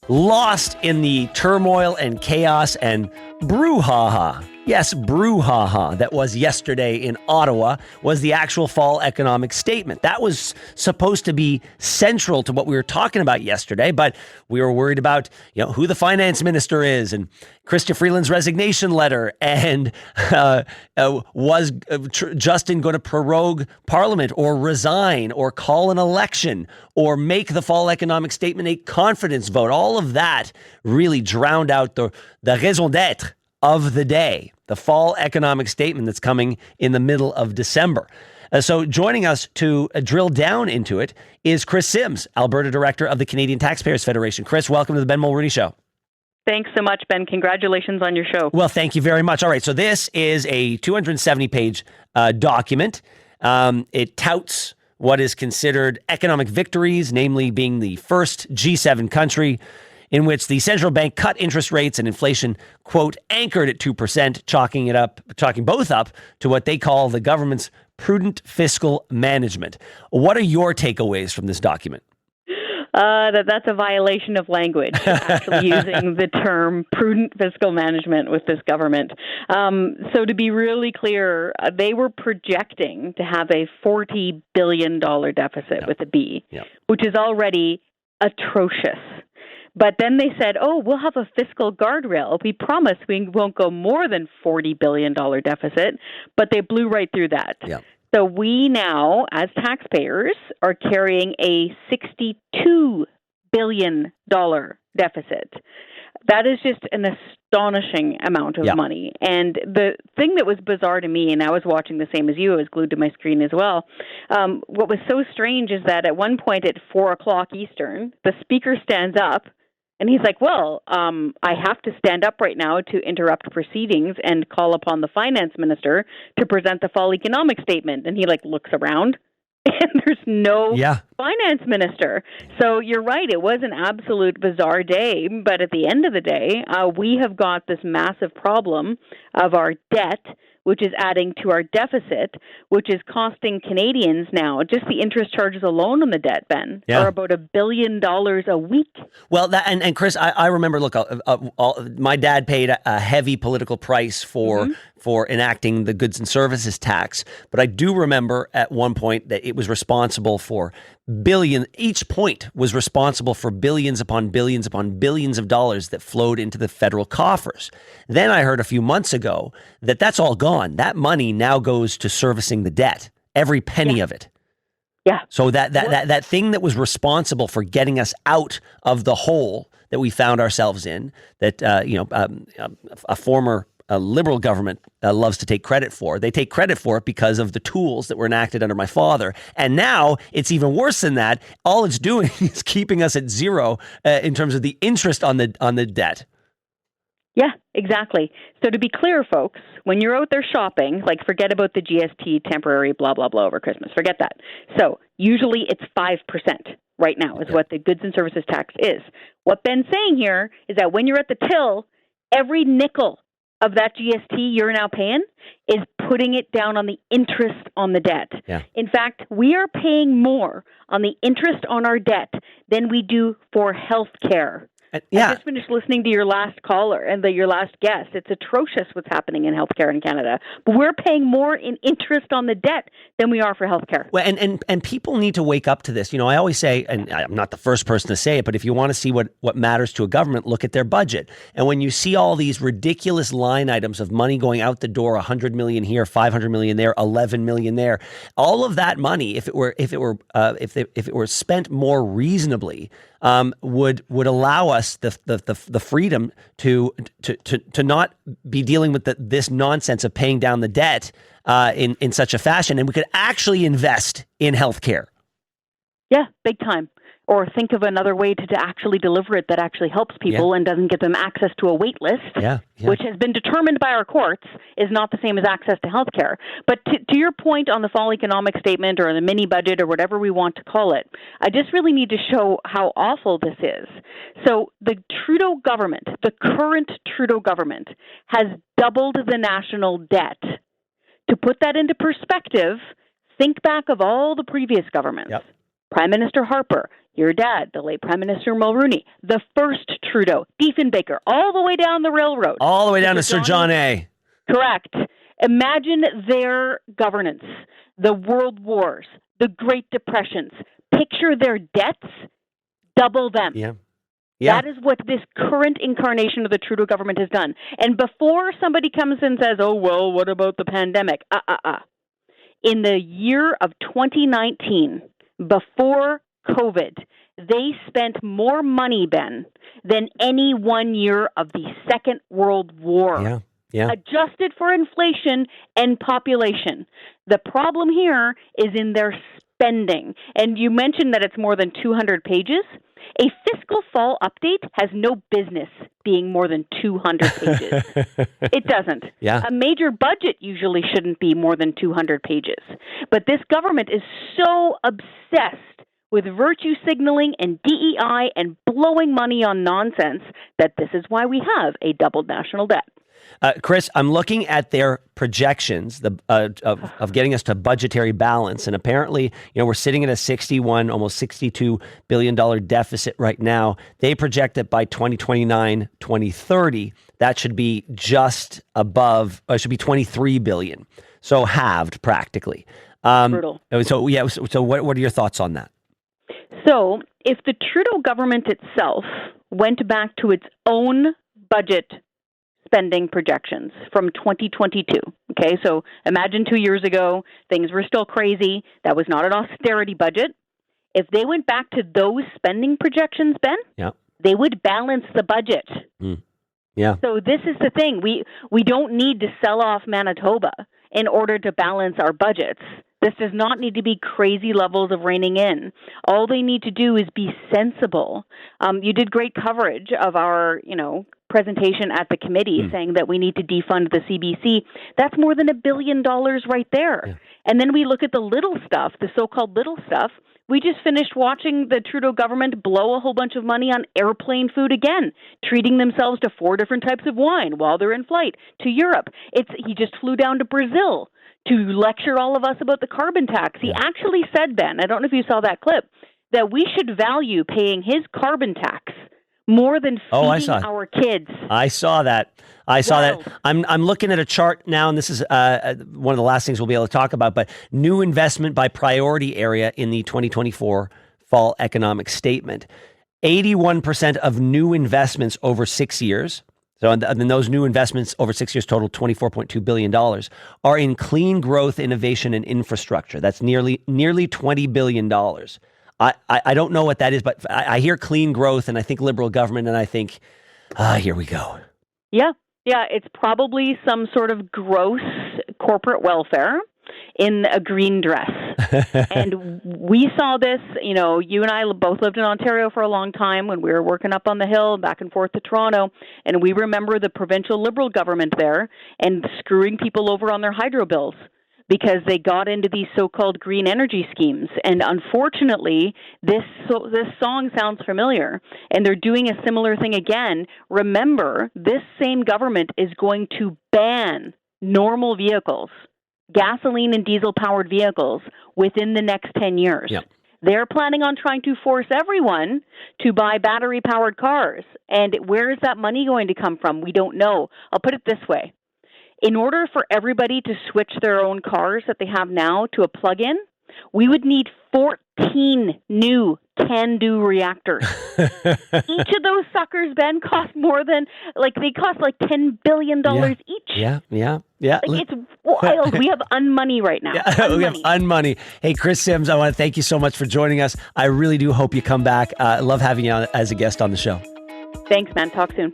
Lost in the turmoil and chaos and brouhaha. Yes, brouhaha that was yesterday in Ottawa was the actual fall economic statement. That was supposed to be central to what we were talking about yesterday, but we were worried about, who the finance minister is and Chrystia Freeland's resignation letter and was Justin going to prorogue Parliament or resign or call an election or make the fall economic statement a confidence vote. All of that really drowned out the raison d'être of the day, the fall economic statement that's coming in the middle of December. So joining us to drill down into it is Kris Sims, Alberta Director of the Canadian Taxpayers Federation. Kris, welcome to the Ben Mulroney Show. Thanks so much, Ben. Congratulations on your show. Well, thank you very much. All right, so this is a 270-page document. It touts what is considered economic victories, namely being the first G7 country in which the central bank cut interest rates and inflation, quote, anchored at 2%, chalking both up to what they call the government's prudent fiscal management. What are your takeaways from this document? That's a violation of language, actually using the term prudent fiscal management with this government. So to be really clear, they were projecting to have a $40 billion deficit with a B, which is already atrocious. But then they said, we'll have a fiscal guardrail. We promise we won't go more than $40 billion deficit, but they blew right through that. Yeah. So we now, as taxpayers, are carrying a $62 billion deficit. That is just an astonishing amount of money. And the thing that was bizarre to me, and I was watching the same as you, I was glued to my screen as well, what was so strange is that at one point at 4 o'clock Eastern, the speaker stands up, and he's like, I have to stand up right now to interrupt proceedings and call upon the finance minister to present the fall economic statement. And he looks around and there's no finance minister. So you're right. It was an absolute bizarre day. But at the end of the day, we have got this massive problem of our debt, which is adding to our deficit, which is costing Canadians now, just the interest charges alone on the debt, Ben, are about $1 billion a week. Well, and Kris, I remember, look, my dad paid a heavy political price for enacting the goods and services tax. But I do remember at one point that it was responsible for each point was responsible for billions upon billions upon billions of dollars that flowed into the federal coffers. Then I heard a few months ago that that's all gone. That money now goes to servicing the debt, every penny of it. Yeah. So that thing that was responsible for getting us out of the hole that we found ourselves in, that a former Liberal government loves to take credit for. They take credit for it because of the tools that were enacted under my father. And now it's even worse than that. All it's doing is keeping us at zero in terms of the interest on the debt. Yeah, exactly. So to be clear, folks, when you're out there shopping, forget about the GST temporary blah, blah, blah over Christmas. Forget that. So usually it's 5% right now is what the goods and services tax is. What Ben's saying here is that when you're at the till, every nickel of that GST you're now paying is putting it down on the interest on the debt. Yeah. In fact, we are paying more on the interest on our debt than we do for health care. I just finished listening to your last caller and your last guest. It's atrocious what's happening in healthcare in Canada. But we're paying more in interest on the debt than we are for healthcare. Well, and people need to wake up to this. I always say, and I'm not the first person to say it, but if you want to see what matters to a government, look at their budget. And when you see all these ridiculous line items of money going out the door, 100 million here, 500 million there, 11 million there, all of that money, if it were spent more reasonably, would allow us the freedom to not be dealing with this nonsense of paying down the debt in such a fashion, and we could actually invest in healthcare. Yeah, big time. Or think of another way to actually deliver it that actually helps people and doesn't give them access to a wait list, which has been determined by our courts is not the same as access to health care. But to your point on the fall economic statement or the mini budget or whatever we want to call it, I just really need to show how awful this is. So the Trudeau government, the current Trudeau government, has doubled the national debt. To put that into perspective, think back of all the previous governments. Yep. Prime Minister Harper, your dad, the late Prime Minister Mulroney, the first Trudeau, Diefenbaker, all the way down the railroad. All the way down to Sir John A. Correct. Imagine their governance, the world wars, the Great Depressions. Picture their debts, double them. Yeah. That is what this current incarnation of the Trudeau government has done. And before somebody comes and says, oh, well, what about the pandemic? In the year of 2019, before COVID, they spent more money, Ben, than any 1 year of the Second World War. Yeah. Adjusted for inflation and population. The problem here is in their spending. And you mentioned that it's more than 200 pages. A fiscal fall update has no business being more than 200 pages. It doesn't. Yeah. A major budget usually shouldn't be more than 200 pages. But this government is so obsessed with virtue signaling and DEI and blowing money on nonsense that this is why we have a doubled national debt. Kris, I'm looking at their projections of getting us to budgetary balance, and apparently, we're sitting at a $61, almost $62 billion deficit right now. They project that by 2029, 2030, that should be just above, should be $23 billion, so halved practically. Brutal. So what are your thoughts on that? So, if the Trudeau government itself went back to its own budget spending projections from 2022. Okay, so imagine 2 years ago, things were still crazy. That was not an austerity budget. If they went back to those spending projections, Ben, they would balance the budget. Yeah. So this is the thing. We don't need to sell off Manitoba in order to balance our budgets. This does not need to be crazy levels of reining in. All they need to do is be sensible. You did great coverage of our, presentation at the committee saying that we need to defund the CBC. That's more than $1 billion right there. Yeah. And then we look at the little stuff, the so-called little stuff. We just finished watching the Trudeau government blow a whole bunch of money on airplane food again, treating themselves to 4 different types of wine while they're in flight to Europe. He just flew down to Brazil to lecture all of us about the carbon tax. He actually said, Ben, I don't know if you saw that clip, that we should value paying his carbon tax more than feeding our kids. I saw that. That. I'm looking at a chart now, and this is one of the last things we'll be able to talk about, but new investment by priority area in the 2024 fall economic statement. 81% of new investments over 6 years, so and those new investments over 6 years total $24.2 billion, are in clean growth, innovation, and infrastructure. That's nearly $20 billion. I don't know what that is, but I hear clean growth and I think liberal government and I think, here we go. Yeah, it's probably some sort of gross corporate welfare in a green dress. And we saw this, you and I both lived in Ontario for a long time when we were working up on the hill back and forth to Toronto. And we remember the provincial Liberal government there and screwing people over on their hydro bills because they got into these so-called green energy schemes. And unfortunately, this song sounds familiar, and they're doing a similar thing again. Remember, this same government is going to ban normal vehicles, gasoline and diesel-powered vehicles, within the next 10 years. Yep. They're planning on trying to force everyone to buy battery-powered cars. And where is that money going to come from? We don't know. I'll put it this way. In order for everybody to switch their own cars that they have now to a plug-in, we would need 14 new can-do reactors. Each of those suckers, Ben, cost more than, they cost $10 billion each. Yeah. It's wild. We have unmoney right now. We have unmoney. Hey, Kris Sims, I want to thank you so much for joining us. I really do hope you come back. I love having you on as a guest on the show. Thanks, man. Talk soon.